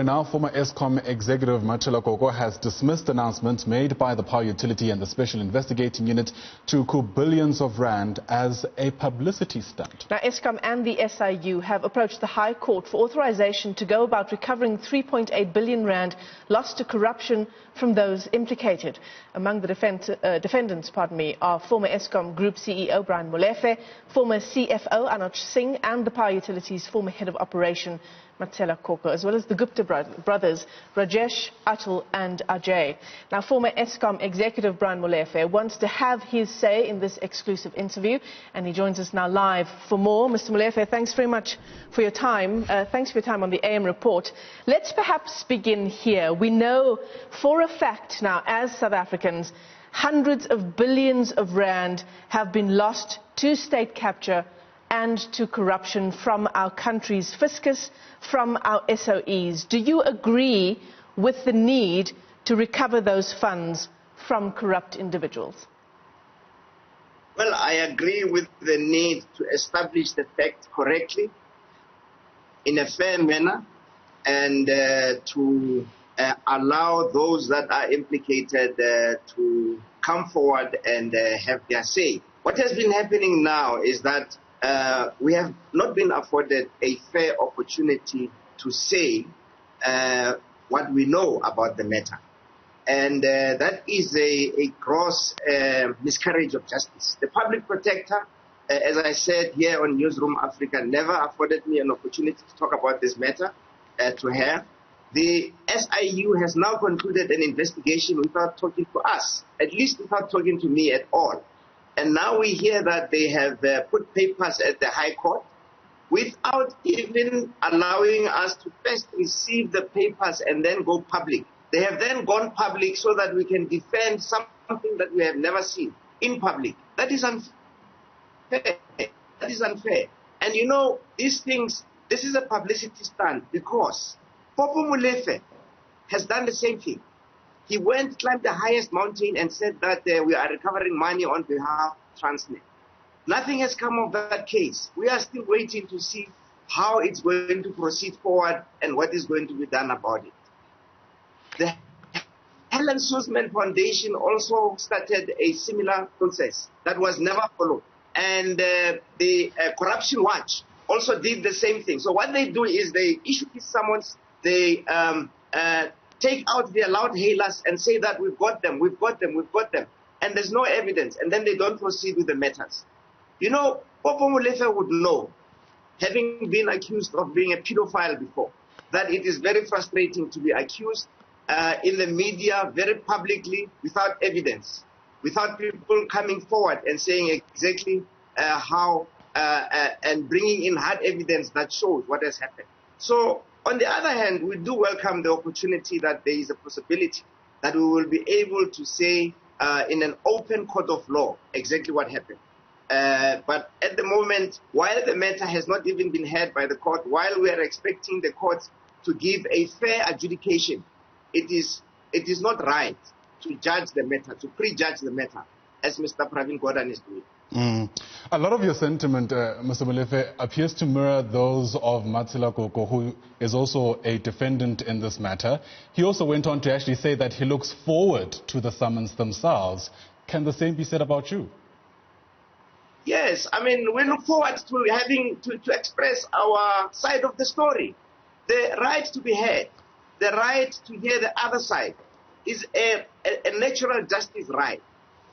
Now, former Eskom executive Molefe has dismissed announcements made by the power utility and the Special Investigating Unit to coup billions of rand as a publicity stunt. Now, Eskom and the SIU have approached the High Court for authorization to go about recovering 3.8 billion rand lost to corruption from those implicated. Among the defendants are former Eskom Group CEO Brian Molefe, former CFO Anuj Singh, and the power utility's former head of operation Matsela Koko, as well as the Gupta brothers Rajesh, Atul and Ajay. Now, former Eskom executive Brian Molefe wants to have his say in this exclusive interview, and he joins us now live for more. Mr. Molefe, thanks very much for your time. Thanks for your time on the AM report. Let's perhaps begin here. We know for a fact now, as South Africans, hundreds of billions of rand have been lost to state capture and to corruption from our country's fiscus, from our SOEs. Do you agree with the need to recover those funds from corrupt individuals? Well, I agree with the need to establish the facts correctly, in a fair manner, and to allow those that are implicated to come forward and have their say. What has been happening now is that we have not been afforded a fair opportunity to say what we know about the matter. And that is a gross miscarriage of justice. The public protector, as I said here on Newsroom Africa, never afforded me an opportunity to talk about this matter to her. The SIU has now concluded an investigation without talking to us, at least without talking to me at all. And now we hear that they have put papers at the High Court without even allowing us to first receive the papers and then go public. They have then gone public so that we can defend something that we have never seen in public. That is unfair. That is unfair. And you know, these things, this is a publicity stunt because Popo Molefe has done the same thing. He went, climbed the highest mountain and said that we are recovering money on behalf of Transnet. Nothing has come of that case. We are still waiting to see how it's going to proceed forward and what is going to be done about it. The Helen Suzman Foundation also started a similar process that was never followed. And the Corruption Watch also did the same thing. So what they do is they issue these summons, they take out their loud hailers and say that we've got them, we've got them, we've got them. And there's no evidence. And then they don't proceed with the matters. You know, Popo Molefe would know, having been accused of being a pedophile before, that it is very frustrating to be accused in the media very publicly without evidence, without people coming forward and saying exactly how and bringing in hard evidence that shows what has happened. So, on the other hand, we do welcome the opportunity that there is a possibility that we will be able to say in an open court of law exactly what happened. But at the moment, while the matter has not even been heard by the court, while we are expecting the courts to give a fair adjudication, it is not right to judge the matter, to prejudge the matter, as Mr. Pravin Gordhan is doing. A lot of your sentiment, Mr. Molefe, appears to mirror those of Matsela Koko, who is also a defendant in this matter. He also went on to actually say that he looks forward to the summons themselves. Can the same be said about you? Yes, I mean, we look forward to having to express our side of the story. The right to be heard, the right to hear the other side is a natural justice right.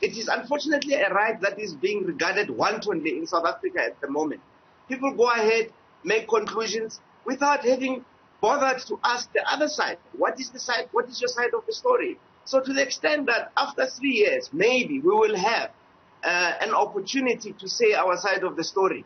It is unfortunately a right that is being regarded wantonly in South Africa at the moment. People go ahead, make conclusions without having bothered to ask the other side, what is your side of the story? So to the extent that after 3 years, maybe we will have an opportunity to say our side of the story,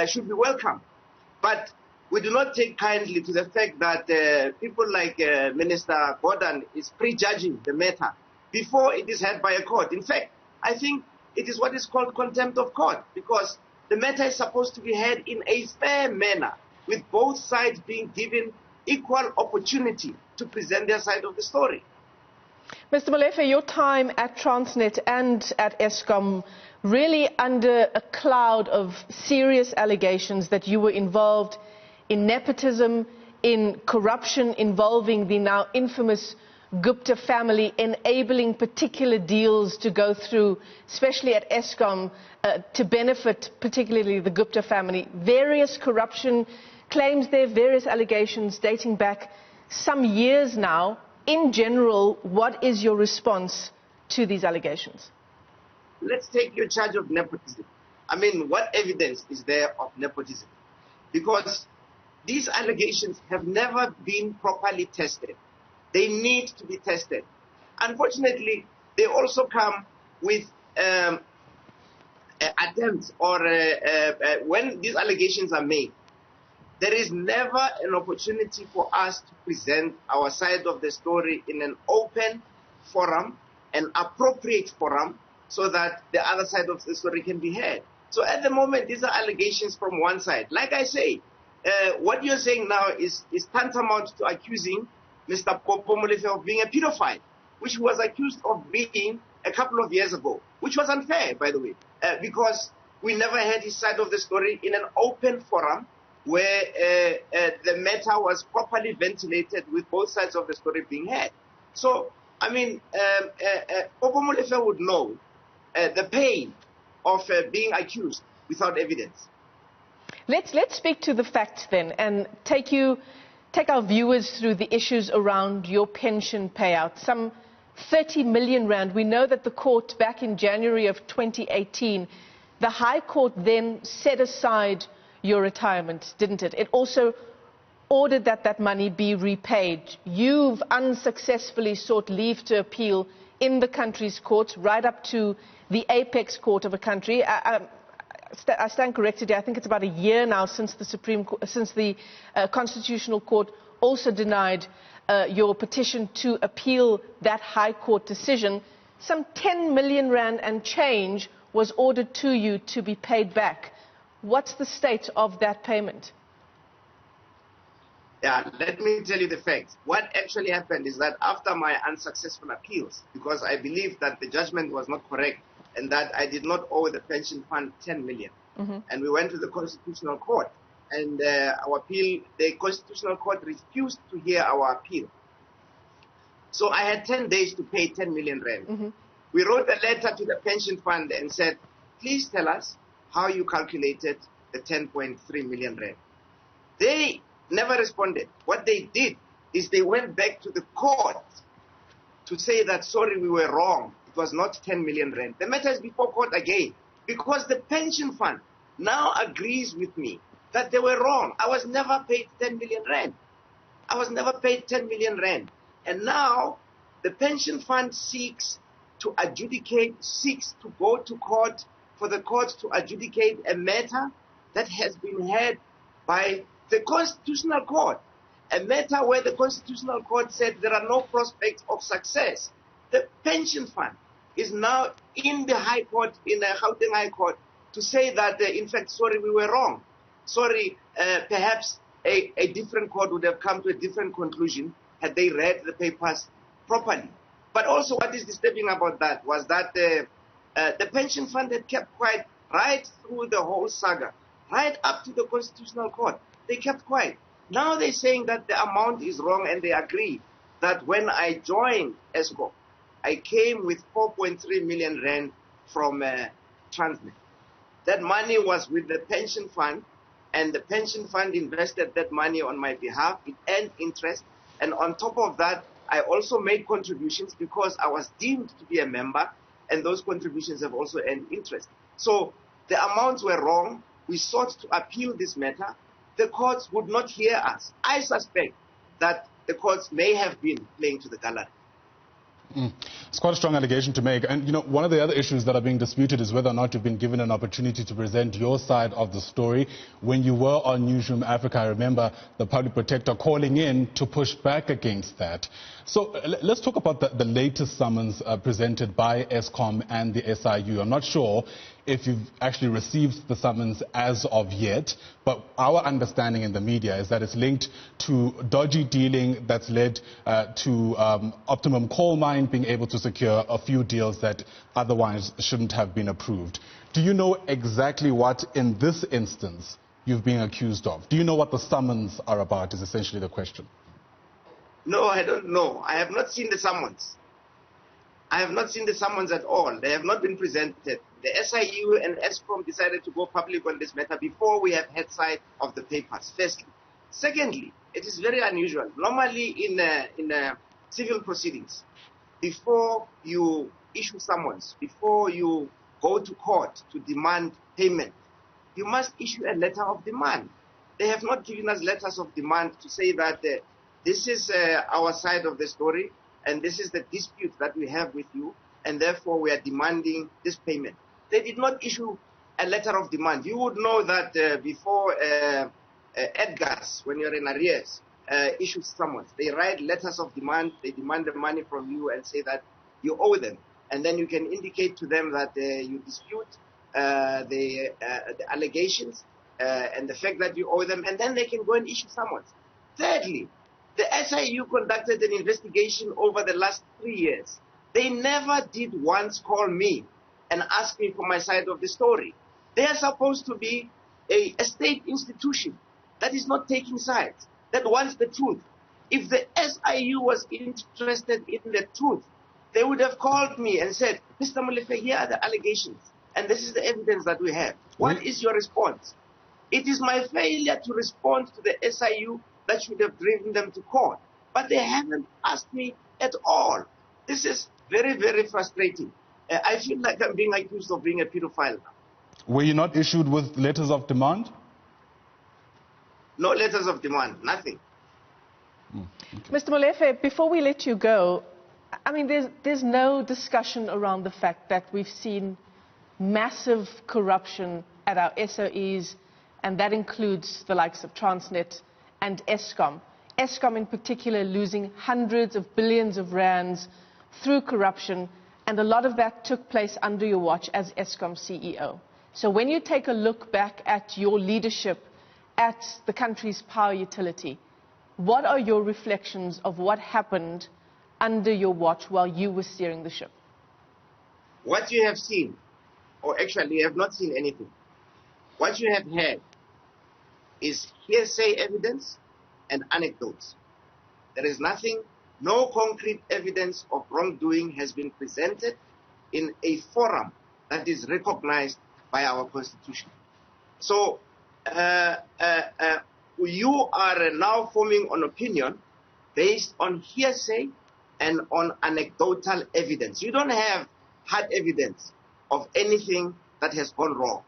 should be welcome. But we do not take kindly to the fact that people like Minister Gordhan is prejudging the matter before it is heard by a court. In fact, I think it is what is called contempt of court, because the matter is supposed to be heard in a fair manner, with both sides being given equal opportunity to present their side of the story. Mr. Molefe, your time at Transnet and at Eskom really under a cloud of serious allegations that you were involved in nepotism, in corruption involving the now infamous Gupta family, enabling particular deals to go through, especially at Eskom, to benefit particularly the Gupta family. Various corruption claims there, various allegations dating back some years now. In general, what is your response to these allegations? Let's take your charge of nepotism. I mean, what evidence is there of nepotism? Because these allegations have never been properly tested. They need to be tested. Unfortunately, they also come with attempts, or when these allegations are made, there is never an opportunity for us to present our side of the story in an open forum, an appropriate forum, so that the other side of the story can be heard. So at the moment, these are allegations from one side. Like I say, what you're saying now is tantamount to accusing Mr. Molefe of being a pedophile, which he was accused of being a couple of years ago, which was unfair, by the way, because we never had his side of the story in an open forum where the matter was properly ventilated with both sides of the story being heard. So, I mean, Molefe would know the pain of being accused without evidence. Let's speak to the facts then, and take our viewers through the issues around your pension payout. Some 30 million rand. We know that the court back in January of 2018, the High Court then set aside your retirement, didn't it? It also ordered that that money be repaid. You've unsuccessfully sought leave to appeal in the country's courts, right up to the apex court of a country. I stand corrected here. I think it's about a year now since the Constitutional Court also denied your petition to appeal that High Court decision. Some 10 million rand and change was ordered to you to be paid back. What's the state of that payment? Yeah, let me tell you the facts. What actually happened is that after my unsuccessful appeals, because I believe that the judgment was not correct and that I did not owe the pension fund 10 million, and we went to the Constitutional Court, and our appeal, the Constitutional Court refused to hear our appeal. So I had 10 days to pay 10 million rand. We wrote a letter to the pension fund and said, please tell us how you calculated the 10.3 million rand. They never responded. What they did is they went back to the court to say that, sorry, we were wrong. It was not 10 million rand. The matter is before court again, because the pension fund now agrees with me that they were wrong. I was never paid 10 million rand. I was never paid 10 million rand. And now the pension fund seeks to go to court, for the court to adjudicate a matter that has been heard by the Constitutional Court, a matter where the Constitutional Court said there are no prospects of success. The pension fund is now in the High Court, in the Gauteng High Court, to say that, in fact, sorry, we were wrong. Sorry, perhaps a different court would have come to a different conclusion had they read the papers properly. But also what is disturbing about that was that the pension fund had kept quiet right through the whole saga, right up to the Constitutional Court. They kept quiet. Now they're saying that the amount is wrong, and they agree that when I joined Eskom, I came with 4.3 million rand from Transnet. That money was with the pension fund, and the pension fund invested that money on my behalf. It earned interest, and on top of that, I also made contributions because I was deemed to be a member, and those contributions have also earned interest. So the amounts were wrong. We sought to appeal this matter. The courts would not hear us. I suspect that the courts may have been playing to the gallery. It's quite a strong allegation to make. And, you know, one of the other issues that are being disputed is whether or not you've been given an opportunity to present your side of the story. When you were on Newsroom Africa, I remember the public protector calling in to push back against that. So let's talk about the latest summons presented by Eskom and the SIU. I'm not sure if you've actually received the summons as of yet, but our understanding in the media is that it's linked to dodgy dealing that's led to Optimum Coal Mine being able to secure a few deals that otherwise shouldn't have been approved. Do you know exactly what, in this instance, you've been accused of? Do you know what the summons are about, is essentially the question. No, I don't know. I have not seen the summons. I have not seen the summons at all. They have not been presented. The SIU and Eskom decided to go public on this matter before we have had sight of the papers, firstly. Secondly, it is very unusual. Normally in civil proceedings, before you issue summons, before you go to court to demand payment, you must issue a letter of demand. They have not given us letters of demand to say that this is our side of the story and this is the dispute that we have with you, and therefore we are demanding this payment. They did not issue a letter of demand. You would know that before Edgar's, when you're in arrears, issues summons. They write letters of demand, they demand the money from you and say that you owe them. And then you can indicate to them that you dispute the allegations and the fact that you owe them, and then they can go and issue summons. Thirdly, the SIU conducted an investigation over the last 3 years. They never did once call me and ask me for my side of the story. They are supposed to be a state institution that is not taking sides, that wants the truth. If the SIU was interested in the truth, they would have called me and said, Mr. Molefe, here are the allegations, and this is the evidence that we have. What is your response? It is my failure to respond to the SIU that should have driven them to court. But they haven't asked me at all. This is very, very frustrating. I feel like I'm being accused of being a pedophile now. Were you not issued with letters of demand? No letters of demand, nothing. Okay. Mr. Molefe, before we let you go, I mean, there's no discussion around the fact that we've seen massive corruption at our SOEs, and that includes the likes of Transnet and Eskom. Eskom in particular losing hundreds of billions of rands through corruption, and a lot of that took place under your watch as Eskom CEO. So when you take a look back at your leadership at the country's power utility, what are your reflections of what happened under your watch while you were steering the ship? What you have seen, or actually you have not seen anything, what you have heard is hearsay evidence and anecdotes. There is nothing, no concrete evidence of wrongdoing has been presented in a forum that is recognized by our constitution. So you are now forming an opinion based on hearsay and on anecdotal evidence. You don't have hard evidence of anything that has gone wrong.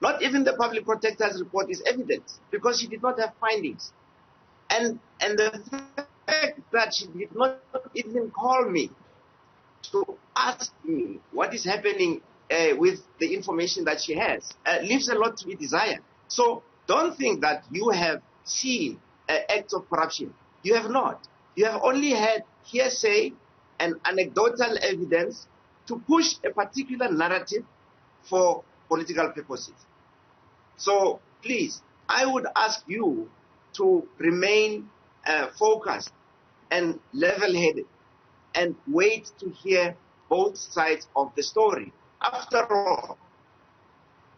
Not even the public protector's report is evidence, because she did not have findings. And the fact that she did not even call me to ask me what is happening with the information that she has leaves a lot to be desired. So don't think that you have seen acts of corruption. You have not. You have only had hearsay and anecdotal evidence to push a particular narrative for political purposes. So please, I would ask you to remain focused and level-headed and wait to hear both sides of the story. After all,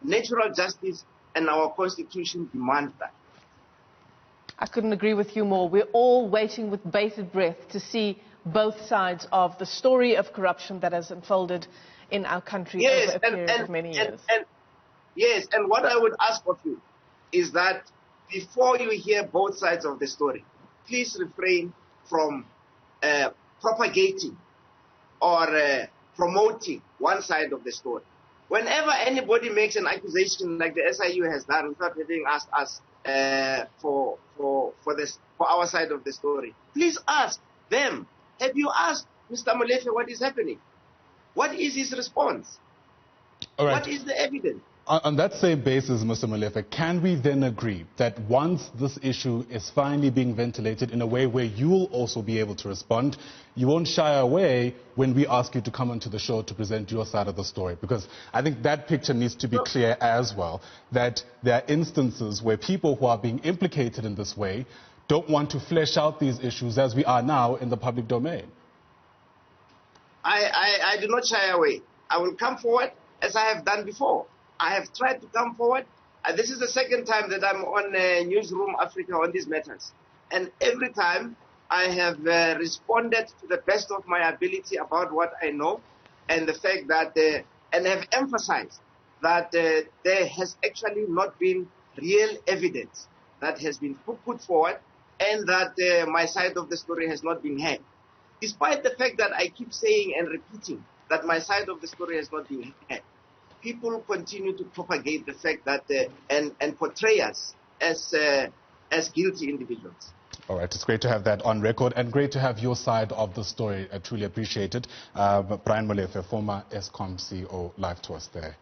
natural justice and our constitution demand that. I couldn't agree with you more. We're all waiting with bated breath to see both sides of the story of corruption that has unfolded in our country over a period of many years. Yes, and what I would ask of you is that before you hear both sides of the story, please refrain from propagating or promoting one side of the story. Whenever anybody makes an accusation like the SIU has done without having asked us for our side of the story, please ask them, have you asked Mr. Molefe what is happening? What is his response? All right. What is the evidence? On that same basis, Mr. Molefe, can we then agree that once this issue is finally being ventilated in a way where you'll also be able to respond, you won't shy away when we ask you to come onto the show to present your side of the story? Because I think that picture needs to be clear as well, that there are instances where people who are being implicated in this way don't want to flesh out these issues as we are now in the public domain. I do not shy away. I will come forward as I have done before. I have tried to come forward This is the second time that I'm on Newsroom Africa on these matters. And every time I have responded to the best of my ability about what I know, and the fact that, and have emphasized that there has actually not been real evidence that has been put forward, and that my side of the story has not been heard. Despite the fact that I keep saying and repeating that my side of the story has not been heard, people continue to propagate the fact that and portray us as guilty individuals. All right, it's great to have that on record and great to have your side of the story. I truly appreciate it. Brian Molefe, former Eskom CEO, live to us there.